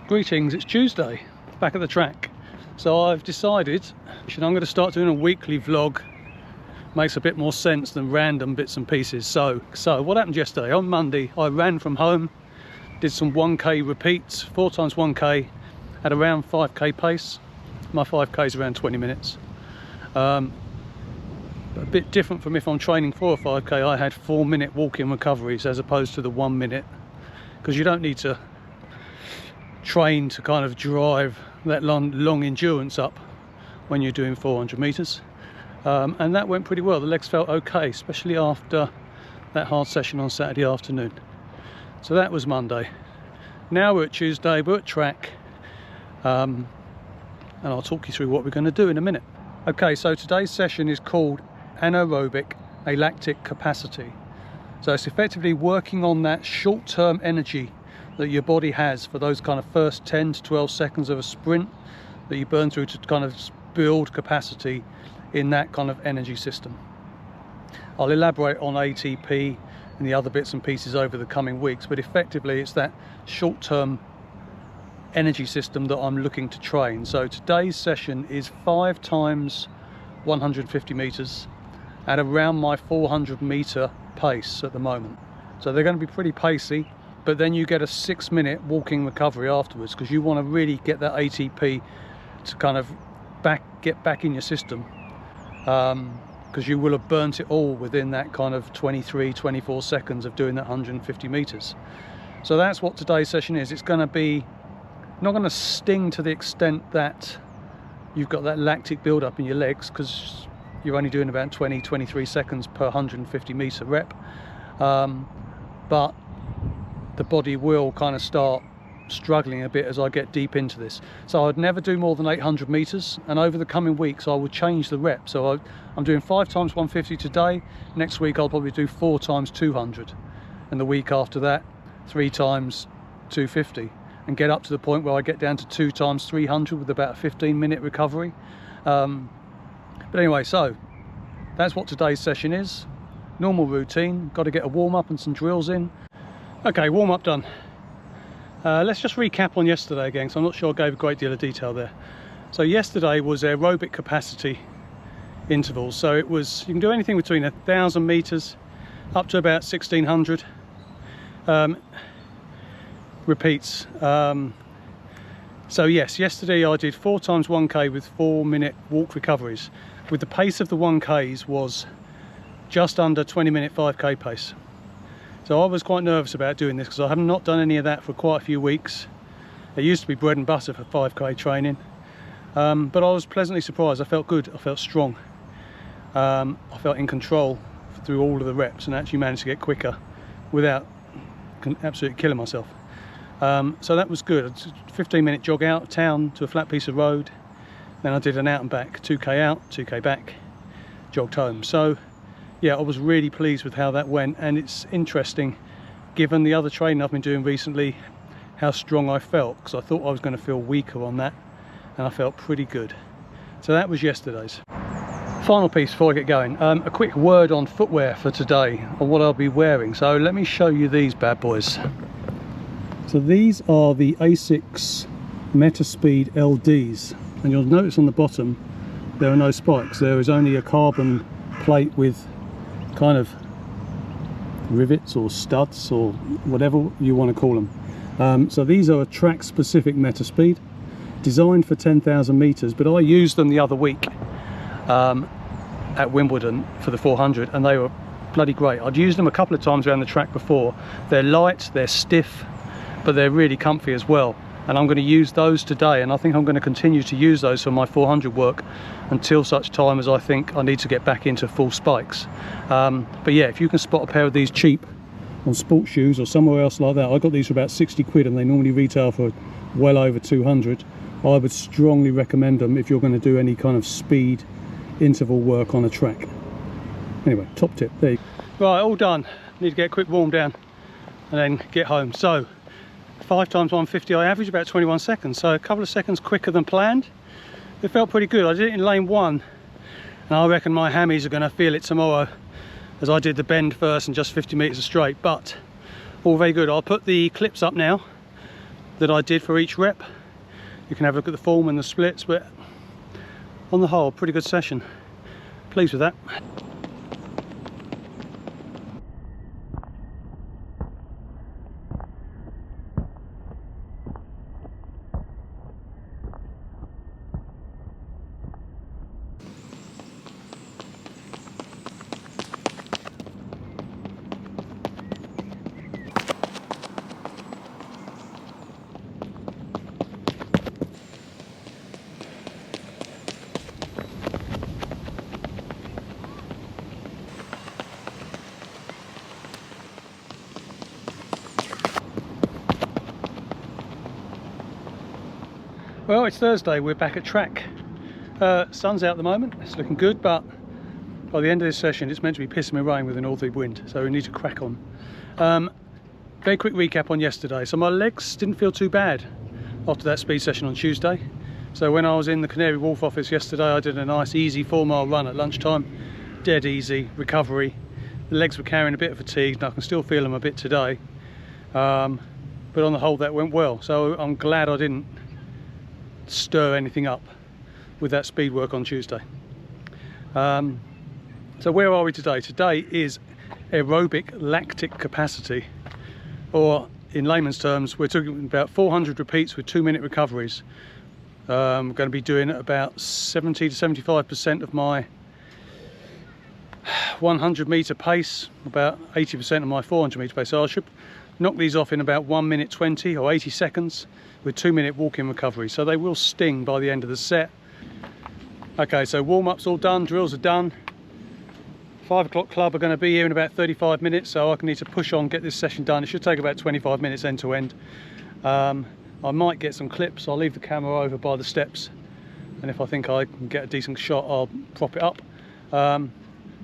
Greetings, it's Tuesday, back at the track. So I've decided I'm going to start doing a weekly vlog. Makes a bit more sense than random bits and pieces. So what happened yesterday? On Monday I ran from home, did some 1k repeats, 4 times 1k at around 5k pace. My 5k is around 20 minutes. A bit different from if I'm training for a 5k. I had 4-minute walking recoveries as opposed to the 1 minute, because you don't need to train to kind of drive that long endurance up when you're doing 400 meters. And that went pretty well. The legs felt okay, especially after that hard session on Saturday afternoon. So that was Monday. Now we're at Tuesday, we're at track, and I'll talk you through what we're going to do in a minute. Okay, so today's session is called anaerobic alactic capacity. So it's effectively working on that short-term energy that your body has for those kind of first 10 to 12 seconds of a sprint that you burn through to kind of build capacity in that kind of energy system. I'll elaborate on ATP and the other bits and pieces over the coming weeks, but effectively it's that short-term energy system that I'm looking to train. So today's session is 5 times 150 meters at around my 400 meter pace at the moment. So they're going to be pretty pacey, but then you get a 6-minute walking recovery afterwards, because you want to really get that ATP to kind of get back in your system, because you will have burnt it all within that kind of 23-24 seconds of doing that 150 meters. So that's what today's session is. It's going to be not going to sting to the extent that you've got that lactic build up in your legs, because you're only doing about 20-23 seconds per 150 meter rep, but the body will kind of start struggling a bit as I get deep into this. So I'd never do more than 800 meters, and over the coming weeks I will change the rep. So I'm doing 5 times 150 today. Next week I'll probably do 4 times 200, and the week after that 3 times 250, and get up to the point where I get down to 2 times 300 with about a 15-minute recovery. But anyway, so that's what today's session is. Normal routine, got to get a warm-up and some drills in. Okay, warm-up done. Let's just recap on yesterday again, so I'm not sure I gave a great deal of detail there. So yesterday was aerobic capacity intervals. So it was, you can do anything between 1,000 meters up to about 1,600 repeats. So yes, yesterday I did 4 times 1k with 4-minute walk recoveries, with the pace of the 1ks was just under 20-minute 5k pace. So I was quite nervous about doing this, because I have not done any of that for quite a few weeks. It used to be bread and butter for 5k training, but I was pleasantly surprised. I felt good, I felt strong, I felt in control through all of the reps, and actually managed to get quicker without absolutely killing myself. So that was good. 15-minute jog out of town to a flat piece of road, then I did an out and back, 2k out, 2k back, jogged home. So yeah, I was really pleased with how that went, and it's interesting, given the other training I've been doing recently, how strong I felt, because I thought I was going to feel weaker on that, and I felt pretty good. So that was yesterday's. Final piece before I get going, a quick word on footwear for today, on what I'll be wearing. So let me show you these bad boys. So these are the Asics Metaspeed LDs, and you'll notice on the bottom there are no spikes. There is only a carbon plate with kind of rivets or studs or whatever you want to call them. So these are a track specific Metaspeed, designed for 10,000 meters, but I used them the other week at Wimbledon for the 400, and they were bloody great. I'd used them a couple of times around the track before. They're light, they're stiff, but they're really comfy as well, and I'm going to use those today, and I think I'm going to continue to use those for my 400 work until such time as I think I need to get back into full spikes. But yeah, if you can spot a pair of these cheap on sports shoes or somewhere else like that, I got these for about 60 quid and they normally retail for well over 200. I would strongly recommend them if you're going to do any kind of speed interval work on a track. Anyway, top tip, there you go. Right, all done. Need to get a quick warm down and then get home. So 5 times 150, I averaged about 21 seconds, so a couple of seconds quicker than planned. It felt pretty good. I did it in lane 1, and I reckon my hammies are going to feel it tomorrow, as I did the bend first and just 50 meters straight, but all very good. I'll put the clips up now, that I did for each rep. You can have a look at the form and the splits, but on the whole, pretty good session. Pleased with that. Well, it's Thursday, we're back at track. Sun's out at the moment, it's looking good, but by the end of this session it's meant to be pissing with rain with a northerly wind, so we need to crack on. Very quick recap on yesterday. So my legs didn't feel too bad after that speed session on Tuesday. So when I was in the Canary Wharf office yesterday, I did a nice easy 4-mile run at lunchtime, dead easy, recovery. The legs were carrying a bit of fatigue, and I can still feel them a bit today. But on the whole that went well, so I'm glad I didn't stir anything up with that speed work on Tuesday. So where are we today? Today is aerobic lactic capacity, or in layman's terms, we're talking about 400 repeats with 2-minute recoveries. I'm going to be doing about 70 to 75% of my 100 meter pace, about 80% of my 400 meter pace. So I should knock these off in about 1 minute 20 or 80 seconds with 2-minute walk-in recovery. So they will sting by the end of the set. Okay, so warm-up's all done, drills are done. 5 o'clock club are going to be here in about 35 minutes, so I can need to push on, get this session done. It should take about 25 minutes end to end. I might get some clips. I'll leave the camera over by the steps, and if I think I can get a decent shot, I'll prop it up.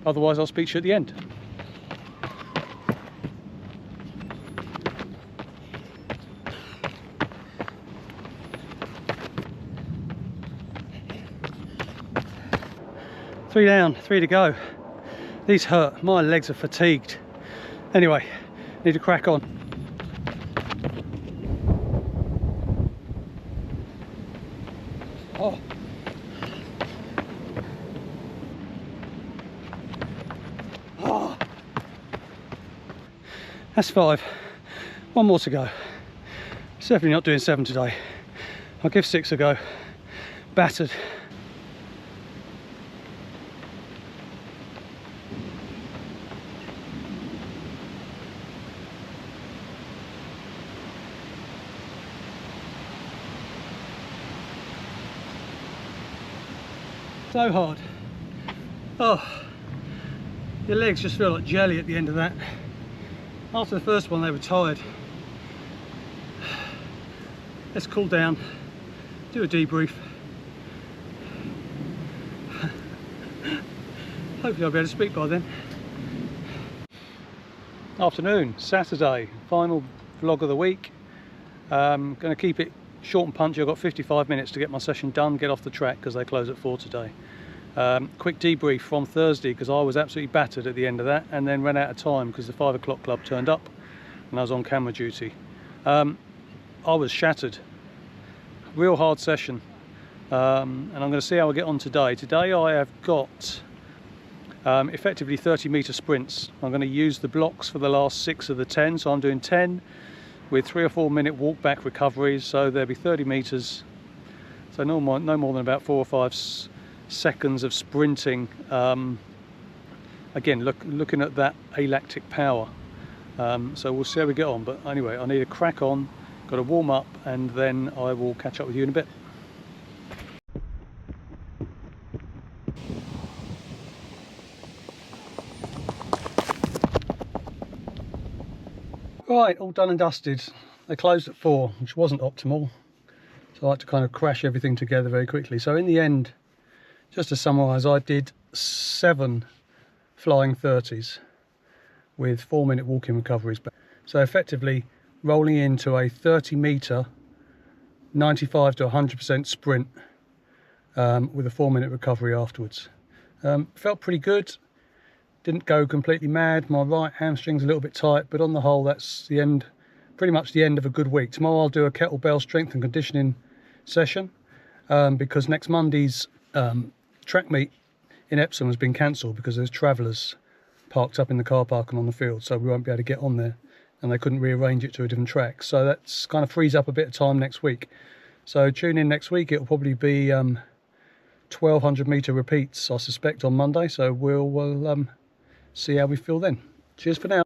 Otherwise, I'll speak to you at the end. Three down, 3 to go. These hurt, my legs are fatigued. Anyway, need to crack on. Oh. Oh. That's 5. 1 more to go. Certainly not doing 7 today. I'll give 6 a go. Battered. So hard. Oh, your legs just feel like jelly at the end of that. After the first one they were tired. Let's cool down, do a debrief. Hopefully I'll be able to speak by then. Afternoon, Saturday, final vlog of the week. Going to keep it short and punchy. I've got 55 minutes to get my session done, get off the track because they close at 4 today. Quick debrief from Thursday because I was absolutely battered at the end of that, and then ran out of time because the 5 o'clock club turned up and I was on camera duty. I was shattered. Real hard session, and I'm going to see how I get on today. Today I have got effectively 30-meter sprints. I'm going to use the blocks for the last 6 of the 10, so I'm doing 10 with 3 or 4 minute walk back recoveries, so there'll be 30 meters, so no more than about 4 or 5 seconds of sprinting. Again, looking at that alactic power, so we'll see how we get on. But anyway, I need to crack on, got to warm up, and then I will catch up with you in a bit. Right, all done and dusted. They closed at 4, which wasn't optimal, so I like to kind of crash everything together very quickly. So in the end, just to summarise, I did 7 flying 30s with 4-minute walking recoveries. So effectively rolling into a 30-meter 95 to 100% sprint with a 4-minute recovery afterwards. Felt pretty good. Didn't go completely mad. My right hamstring's a little bit tight, but on the whole that's the end pretty much the end of a good week. Tomorrow I'll do a kettlebell strength and conditioning session because next Monday's track meet in Epsom has been cancelled because there's travellers parked up in the car park and on the field, so we won't be able to get on there, and they couldn't rearrange it to a different track. So that's kind of frees up a bit of time next week. So tune in next week. It'll probably be 1200 metre repeats, I suspect, on Monday. So we'll see how we feel then. Cheers for now.